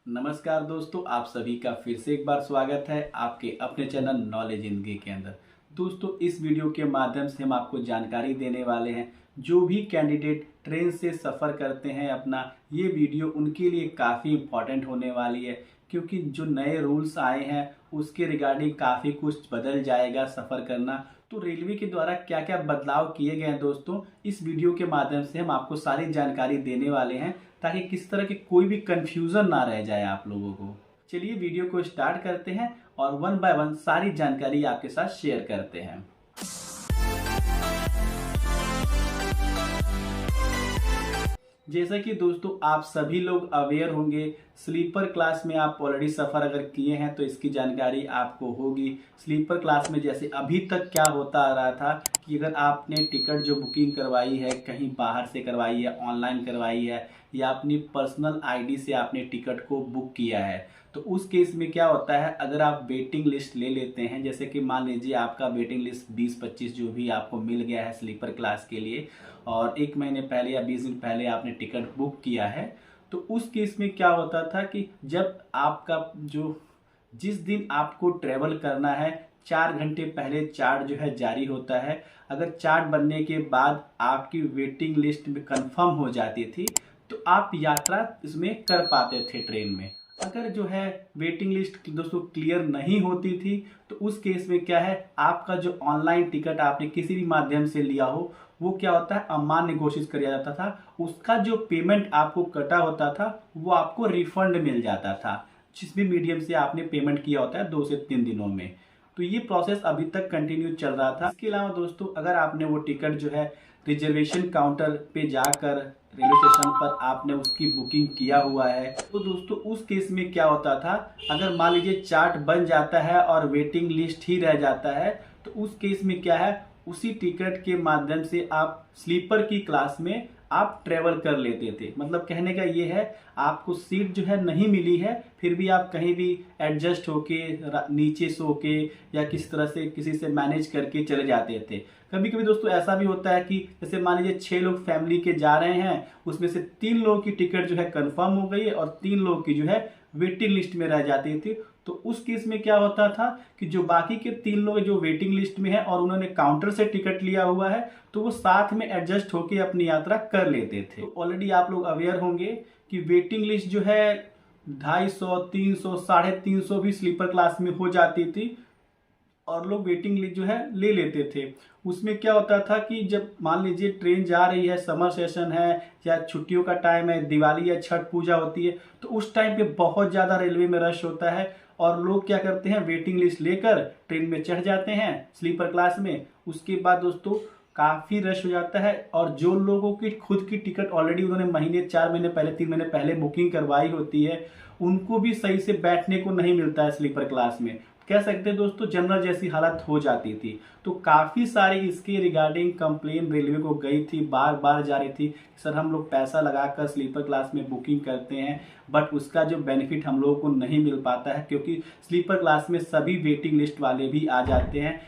नमस्कार दोस्तों, आप सभी का फिर से एक बार स्वागत है आपके अपने चैनल नॉलेज जिंदगी के अंदर। दोस्तों, इस वीडियो के माध्यम से हम आपको जानकारी देने वाले हैं। जो भी कैंडिडेट ट्रेन से सफ़र करते हैं अपना, ये वीडियो उनके लिए काफ़ी इम्पॉर्टेंट होने वाली है, क्योंकि जो नए रूल्स आए हैं उसके रिगार्डिंग काफ़ी कुछ बदल जाएगा सफ़र करना। तो रेलवे के द्वारा क्या क्या बदलाव किए गए हैं दोस्तों, इस वीडियो के माध्यम से हम आपको सारी जानकारी देने वाले हैं, ताकि किस तरह की कोई भी कंफ्यूजन ना रह जाए आप लोगों को। चलिए वीडियो को स्टार्ट करते हैं और वन बाय वन सारी जानकारी आपके साथ शेयर करते हैं। जैसा कि दोस्तों आप सभी लोग अवेयर होंगे, स्लीपर क्लास में आप ऑलरेडी सफ़र अगर किए हैं तो इसकी जानकारी आपको होगी। स्लीपर क्लास में जैसे अभी तक क्या होता आ रहा था कि अगर आपने टिकट जो बुकिंग करवाई है, कहीं बाहर से करवाई है, ऑनलाइन करवाई है या अपनी पर्सनल आईडी से आपने टिकट को बुक किया है, तो उस केस में क्या होता है, अगर आप वेटिंग लिस्ट ले लेते हैं, जैसे कि मान लीजिए आपका वेटिंग लिस्ट 20-25 जो भी आपको मिल गया है स्लीपर क्लास के लिए, और 1 महीने पहले या 20 दिन पहले आपने टिकट बुक किया है, तो उस केस में क्या होता था कि जब आपका जिस दिन आपको ट्रेवल करना है 4 घंटे पहले चार्ट जो है जारी होता है। अगर चार्ट बनने के बाद आपकी वेटिंग लिस्ट में कंफर्म हो जाती थी तो आप यात्रा इसमें कर पाते थे ट्रेन में। अगर जो है वेटिंग लिस्ट दोस्तों क्लियर नहीं होती थी तो उस केस में क्या है, आपका जो ऑनलाइन टिकट आपने किसी भी माध्यम से लिया हो वो क्या होता है, अमान्य घोषित किया जाता था। उसका जो पेमेंट आपको कटा होता था वो आपको रिफंड मिल जाता था, जिस भी मीडियम से आपने पेमेंट किया होता है 2 से 3 दिनों में। तो ये प्रोसेस अभी तक कंटिन्यू चल रहा था। इसके अलावा दोस्तों अगर आपने वो टिकट जो है रिजर्वेशन काउंटर पे जाकर रेलवे स्टेशन पर आपने उसकी बुकिंग किया हुआ है, तो दोस्तों उस केस में क्या होता था, अगर मान लीजिए चार्ट बन जाता है और वेटिंग लिस्ट ही रह जाता है, तो उस केस में क्या है, उसी टिकट के माध्यम से आप स्लीपर की क्लास में आप ट्रेवल कर लेते थे। मतलब कहने का ये है, आपको सीट जो है नहीं मिली है, फिर भी आप कहीं भी एडजस्ट होके नीचे सो के या किस तरह से किसी से मैनेज करके चले जाते थे। कभी कभी दोस्तों ऐसा भी होता है कि जैसे मान लीजिए 6 लोग फैमिली के जा रहे हैं, उसमें से 3 लोगों की टिकट जो है कंफर्म हो गई है और 3 लोगों की जो है वेटिंग लिस्ट में रह जाती थी। तो उस केस में क्या होता था कि जो बाकी के 3 लोग जो वेटिंग लिस्ट में है और उन्होंने काउंटर से टिकट लिया हुआ है, तो वो साथ में एडजस्ट होकर अपनी यात्रा कर लेते थे। तो ऑलरेडी आप लोग अवेयर होंगे कि वेटिंग लिस्ट जो है 250, 300, 350 भी स्लीपर क्लास में हो जाती थी और लोग वेटिंग लिस्ट जो है ले लेते थे। उसमें क्या होता था कि जब मान लीजिए ट्रेन जा रही है, समर सेशन है या छुट्टियों का टाइम है, दिवाली या छठ पूजा होती है, तो उस टाइम पे बहुत ज़्यादा रेलवे में रश होता है और लोग क्या करते हैं, वेटिंग लिस्ट लेकर ट्रेन में चढ़ जाते हैं स्लीपर क्लास में। उसके बाद दोस्तों काफ़ी रश हो जाता है और जो लोगों की खुद की टिकट ऑलरेडी उन्होंने महीने 4 महीने पहले 3 महीने पहले बुकिंग करवाई होती है, उनको भी सही से बैठने को नहीं मिलता है स्लीपर क्लास में। कह सकते हैं दोस्तों जनरल जैसी हालत हो जाती थी। तो काफ़ी सारी इसके रिगार्डिंग कंप्लेन रेलवे को गई थी, बार बार जा रही थी, सर हम लोग पैसा लगाकर स्लीपर क्लास में बुकिंग करते हैं बट उसका जो बेनिफिट हम लोगों को नहीं मिल पाता है, क्योंकि स्लीपर क्लास में सभी वेटिंग लिस्ट वाले भी आ जाते हैं।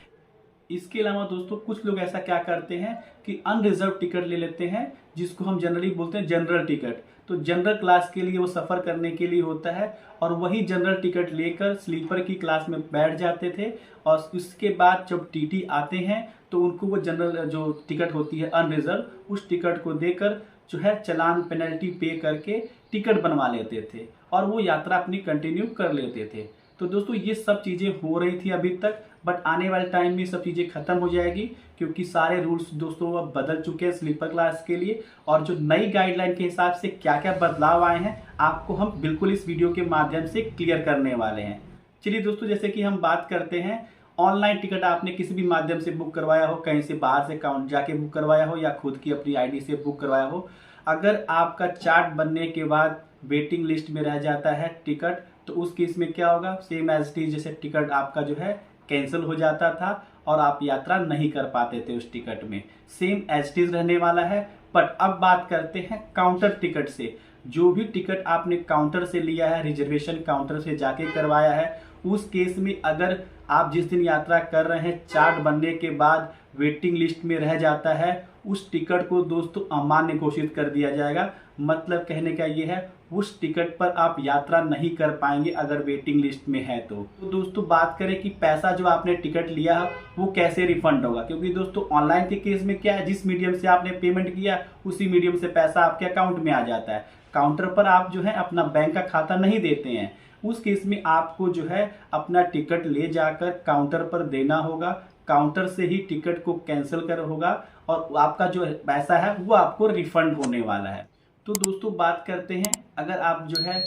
इसके अलावा दोस्तों कुछ लोग ऐसा क्या करते हैं कि अनरिजर्व टिकट ले लेते हैं, जिसको हम जनरली बोलते हैं जनरल टिकट। तो जनरल क्लास के लिए वो सफ़र करने के लिए होता है और वही जनरल टिकट लेकर स्लीपर की क्लास में बैठ जाते थे और उसके बाद जब टीटी आते हैं तो उनको वो जनरल जो टिकट होती है अनरिजर्व, उस टिकट को देकर जो है चालान पेनल्टी पे करके टिकट बनवा लेते थे और वो यात्रा अपनी कंटिन्यू कर लेते थे। तो दोस्तों ये सब चीज़ें हो रही थी अभी तक, बट आने वाले टाइम में सब चीज़ें खत्म हो जाएगी, क्योंकि सारे रूल्स दोस्तों अब बदल चुके हैं स्लीपर क्लास के लिए। और जो नई गाइडलाइन के हिसाब से क्या क्या बदलाव आए हैं आपको हम बिल्कुल इस वीडियो के माध्यम से क्लियर करने वाले हैं। चलिए दोस्तों, जैसे कि हम बात करते हैं, ऑनलाइन टिकट आपने किसी भी माध्यम से बुक करवाया हो, कहीं से बाहर से काउंट जाके बुक करवाया हो या खुद की अपनी आईडी से बुक करवाया हो, अगर आपका चार्ट बनने के बाद वेटिंग लिस्ट में रह जाता है टिकट, तो उस केस में क्या होगा, सेम एज इट इज जैसे टिकट आपका जो है कैंसिल हो जाता था और आप यात्रा नहीं कर पाते थे उस टिकट में, सेम एज इट इज रहने वाला है। बट अब बात करते हैं काउंटर टिकट से। जो भी टिकट आपने काउंटर से लिया है, रिजर्वेशन काउंटर से जाके करवाया है, उस केस में अगर आप जिस दिन यात्रा कर रहे हैं चार्ट बनने के बाद वेटिंग लिस्ट में रह जाता है, उस टिकट को दोस्तों अमान्य घोषित कर दिया जाएगा। मतलब कहने का ये है उस टिकट पर आप यात्रा नहीं कर पाएंगे अगर वेटिंग लिस्ट में है तो दोस्तों बात करें कि पैसा जो आपने टिकट लिया है वो कैसे रिफंड होगा, क्योंकि दोस्तों ऑनलाइन के केस में क्या है, जिस मीडियम से आपने पेमेंट किया उसी मीडियम से पैसा आपके अकाउंट में आ जाता है। काउंटर पर आप जो है अपना बैंक का खाता नहीं देते हैं, उस केस में आपको जो है अपना टिकट ले जाकर काउंटर पर देना होगा। काउंटर से ही टिकट को कैंसिल कर होगा और आपका जो पैसा है वो आपको रिफंड होने वाला है। तो दोस्तों बात करते हैं, अगर आप जो है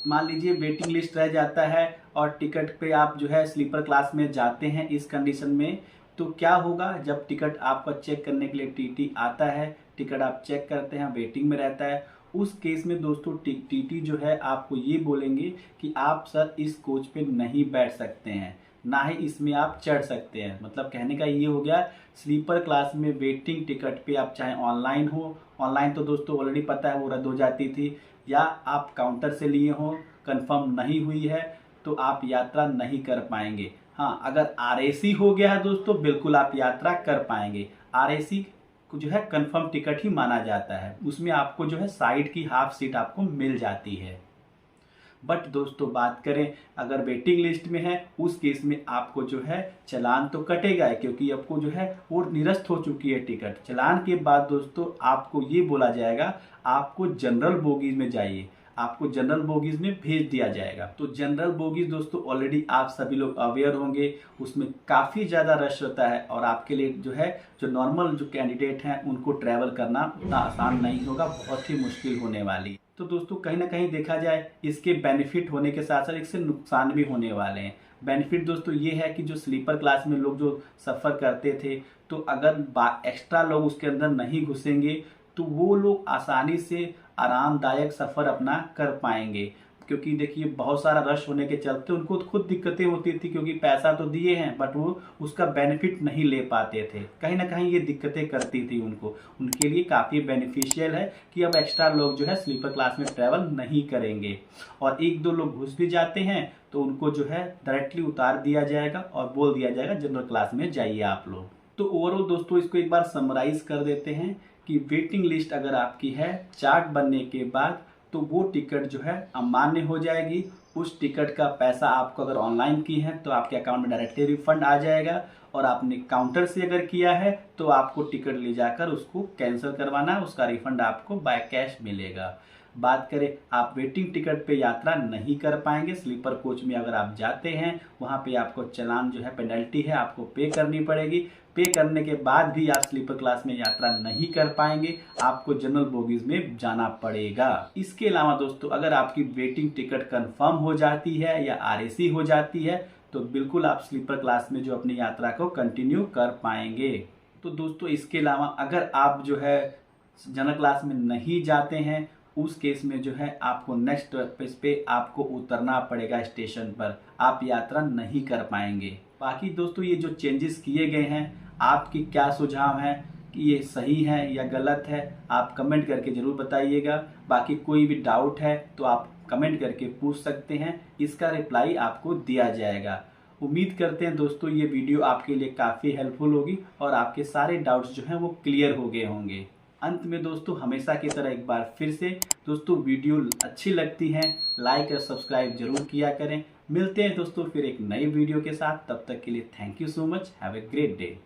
मान लीजिए वेटिंग लिस्ट रह जाता है और टिकट पे आप जो है स्लीपर क्लास में जाते हैं, इस कंडीशन में तो क्या होगा, जब टिकट आपका चेक करने के लिए टीटी आता है, टिकट आप चेक करते हैं, वेटिंग में रहता है, उस केस में दोस्तों टीटी जो है आपको ये बोलेंगे कि आप सर इस कोच पे नहीं बैठ सकते हैं, ना ही इसमें आप चढ़ सकते हैं। मतलब कहने का ये हो गया स्लीपर क्लास में वेटिंग टिकट पे आप चाहे ऑनलाइन हो, ऑनलाइन तो दोस्तों ऑलरेडी पता है वो रद्द हो जाती थी, या आप काउंटर से लिए हो कंफर्म नहीं हुई है तो आप यात्रा नहीं कर पाएंगे। हाँ, अगर आरएसी हो गया है दोस्तों बिल्कुल आप यात्रा कर पाएंगे। आरएसी को जो है कंफर्म टिकट ही माना जाता है, उसमें आपको जो है साइड की हाफ सीट आपको मिल जाती है। बट दोस्तों बात करें अगर वेटिंग लिस्ट में है, उस केस में आपको जो है चालान तो कटेगा है, क्योंकि आपको जो है वो निरस्त हो चुकी है टिकट। चालान के बाद दोस्तों आपको ये बोला जाएगा आपको जनरल बोगीज में जाइए, आपको जनरल बोगीज में भेज दिया जाएगा। तो जनरल बोगीज दोस्तों ऑलरेडी आप सभी लोग अवेयर होंगे, उसमें काफ़ी ज़्यादा रश होता है और आपके लिए जो है जो नॉर्मल जो कैंडिडेट हैं उनको ट्रैवल करना उतना आसान नहीं होगा, बहुत ही मुश्किल होने वाली। तो दोस्तों कहीं ना कहीं देखा जाए इसके बेनिफिट होने के साथ साथ इससे नुकसान भी होने वाले हैं। बेनिफिट दोस्तों ये है कि जो स्लीपर क्लास में लोग जो सफ़र करते थे, तो अगर एक्स्ट्रा लोग उसके अंदर नहीं घुसेंगे तो वो लोग आसानी से आरामदायक सफ़र अपना कर पाएंगे, क्योंकि देखिए बहुत सारा रश होने के चलते उनको खुद दिक्कतें होती थी, क्योंकि पैसा तो दिए हैं बट वो उसका बेनिफिट नहीं ले पाते थे, कहीं ना कहीं ये दिक्कतें करती थी उनको। उनके लिए काफ़ी बेनिफिशियल है कि अब एक्स्ट्रा लोग जो है स्लीपर क्लास में ट्रैवल नहीं करेंगे, और एक दो लोग घुस भी जाते हैं तो उनको जो है डायरेक्टली उतार दिया जाएगा और बोल दिया जाएगा जनरल क्लास में जाइए आप लोग। तो ओवरऑल दोस्तों इसको एक बार समराइज कर देते हैं कि वेटिंग लिस्ट अगर आपकी है चार्ट बनने के बाद तो वो टिकट जो है अमान्य हो जाएगी। उस टिकट का पैसा आपको अगर ऑनलाइन की है तो आपके अकाउंट में डायरेक्टली रिफंड आ जाएगा, और आपने काउंटर से अगर किया है तो आपको टिकट ले जाकर उसको कैंसिल करवाना, उसका रिफंड आपको बाय कैश मिलेगा। बात करें आप वेटिंग टिकट पे यात्रा नहीं कर पाएंगे, स्लीपर कोच में अगर आप जाते हैं वहाँ पे आपको चालान जो है पेनल्टी है आपको पे करनी पड़ेगी। पे करने के बाद भी आप स्लीपर क्लास में यात्रा नहीं कर पाएंगे, आपको जनरल बोगीज में जाना पड़ेगा। इसके अलावा दोस्तों अगर आपकी वेटिंग टिकट कंफर्म हो जाती है या आरएसी हो जाती है तो बिल्कुल आप स्लीपर क्लास में जो अपनी यात्रा को कंटिन्यू कर पाएंगे। तो दोस्तों इसके अलावा अगर आप जो है जनरल क्लास में नहीं जाते हैं, उस केस में जो है आपको नेक्स्ट पेज पे आपको उतरना पड़ेगा स्टेशन पर, आप यात्रा नहीं कर पाएंगे। बाकी दोस्तों ये जो चेंजेस किए गए हैं आपकी क्या सुझाव है कि ये सही है या गलत है, आप कमेंट करके ज़रूर बताइएगा। बाकी कोई भी डाउट है तो आप कमेंट करके पूछ सकते हैं, इसका रिप्लाई आपको दिया जाएगा। उम्मीद करते हैं दोस्तों ये वीडियो आपके लिए काफ़ी हेल्पफुल होगी और आपके सारे डाउट्स जो हैं वो क्लियर हो गए होंगे। अंत में दोस्तों हमेशा की तरह एक बार फिर से दोस्तों वीडियो अच्छी लगती है लाइक और सब्सक्राइब जरूर किया करें। मिलते हैं दोस्तों फिर एक नई वीडियो के साथ, तब तक के लिए thank you so much, have a great day.